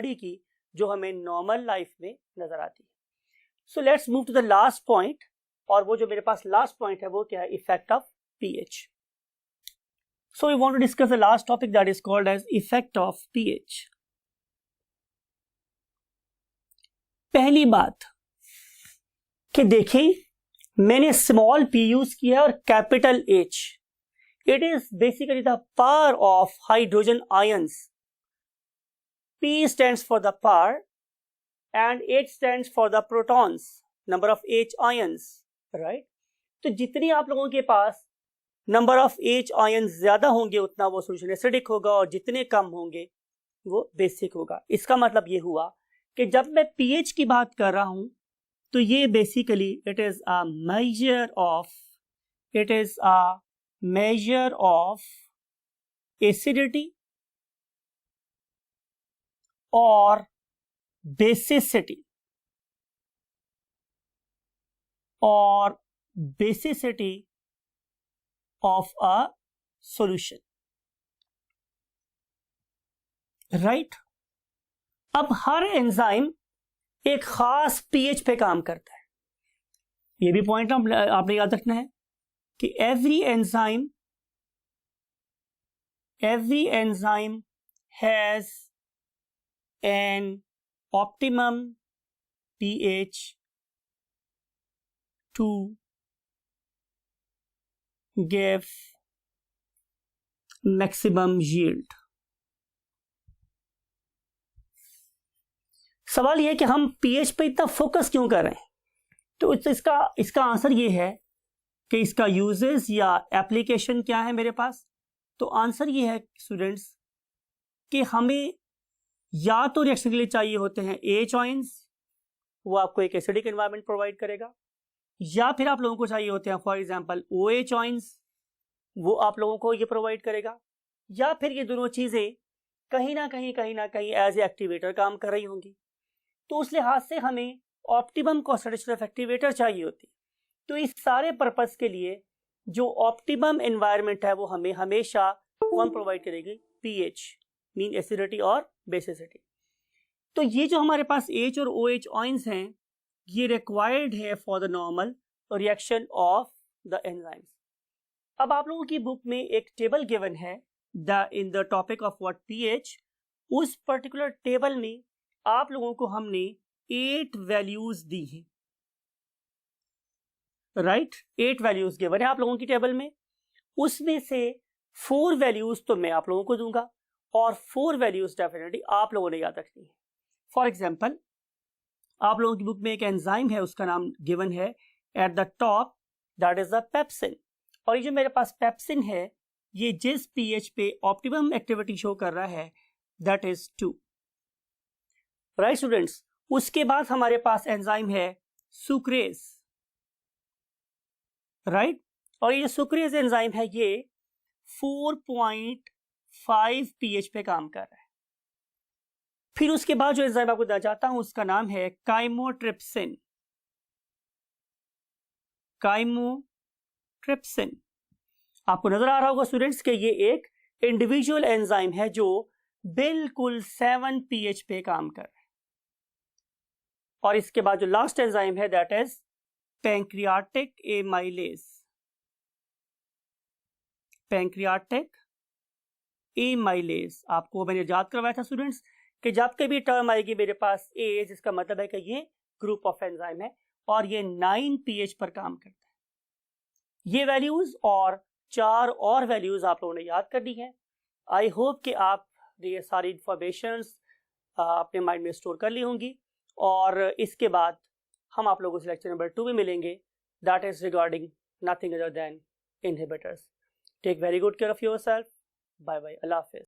Study की जो हमें नॉर्मल लाइफ में नजर आती है। So let's move to the last point, और वो जो मेरे पास लास्ट पॉइंट है वो क्या है, effect of pH. So we want to discuss the last topic that is called as effect of pH. पहली बात कि देखें मैंने स्मॉल p यूज किया और capital H. It is basically the power of hydrogen ions. P stands for the power and H stands for the protons, number of H ions, right? तो जितनी आप लोगों के पास नंबर ऑफ H आयंस ज्यादा होंगे उतना वो सॉल्यूशन एसिडिक होगा, और जितने कम होंगे वो बेसिक होगा। इसका मतलब ये हुआ कि जब मैं pH की बात कर रहा हूं तो ये basically it is a measure of acidity और basicity of a solution, right? अब हर एंजाइम एक खास pH पे काम करता है। ये भी पॉइंट आपने याद रखना है कि every enzyme has an optimum pH to give maximum yield. सवाल यह है कि हम pH पे इतना फोकस क्यों कर रहे हैं? तो इसका आंसर ये है कि इसका यूजेस या एप्लीकेशन क्या है मेरे पास। तो आंसर ये है स्टूडेंट्स कि हमें या तो रिएक्शन के लिए चाहिए होते हैं H आयंस, वो आपको एक एसिडिक एनवायरनमेंट प्रोवाइड करेगा, या फिर आप लोगों को चाहिए होते हैं फॉर एग्जांपल OH आयंस, वो आप लोगों को ये प्रोवाइड करेगा, या फिर ये दोनों चीजें कहीं ना कहीं एज ए एक्टिवेटर काम कर रही होंगी। तो उस लिहाज से हमें ऑप्टिमम कॉन्सेंट्रेशन एक्टिवेटर चाहिए होती। तो इस सारे पर्पस के लिए जो ऑप्टिमम एनवायरनमेंट है वो हमें हमेशा कौन प्रोवाइड करेगी, pH मीन एसिडिटी और बेसिसिटी। तो ये जो हमारे पास H और OH आयंस हैं ये रिक्वायर्ड है for the normal reaction of the enzymes. अब आप लोगों की बुक में एक टेबल गिवन है in the topic of what pH। उस पर्टिकुलर टेबल में आप लोगों को हमने 8 वैल्यूज दी हैं, राइट? 8 वैल्यूज गिवन है आप लोगों की टेबल में। उसमें से 4 वैल्यूज तो मैं आप लोगों को दूंगा और 4 वैल्यूज डेफिनेटली आप लोगों ने याद रखनी है। फॉर एग्जाम्पल आप लोगों की बुक में एक एंजाइम है, उसका नाम गिवन है at the top, that is the pepsin. और ये जो मेरे पास पेप्सिन है ये जिस pH पे ऑप्टिमम एक्टिविटी शो कर रहा है दैट इज 2, राइट स्टूडेंट्स? उसके बाद हमारे पास एंजाइम है सुक्रेज, राइट? और ये सुक्रेज एंजाइम है ये 4.5 pH पे काम कर रहा है। फिर उसके बाद जो एंजाइम आपको देना चाहता हूं उसका नाम है काइमोट्रिप्सिन। आपको नजर आ रहा होगा स्टूडेंट्स कि ये एक इंडिविजुअल एंजाइम है जो बिल्कुल 7 pH पे काम कर रहा है। और इसके बाद जो लास्ट एंजाइम है दैट इज पैंक्रियाटिक एमाइलेज। आपको मैंने याद करवाया था स्टूडेंट्स कि जब कभी टर्म आएगी मेरे पास ए, जिसका मतलब है कि ये ग्रुप ऑफ एंजाइम है और ये 9 pH पर काम करता है। ये वैल्यूज और 4 और वैल्यूज आप लोगों ने याद करनी है। आई होप कि आप ये सारी इंफॉर्मेशन अपने माइंड में स्टोर कर ली होंगी, और इसके बाद हम आप लोगों से लेक्चर नंबर 2 में मिलेंगे, that is regarding nothing other than inhibitors. Take very good care of yourself. Bye bye, अल्लाह हाफिज।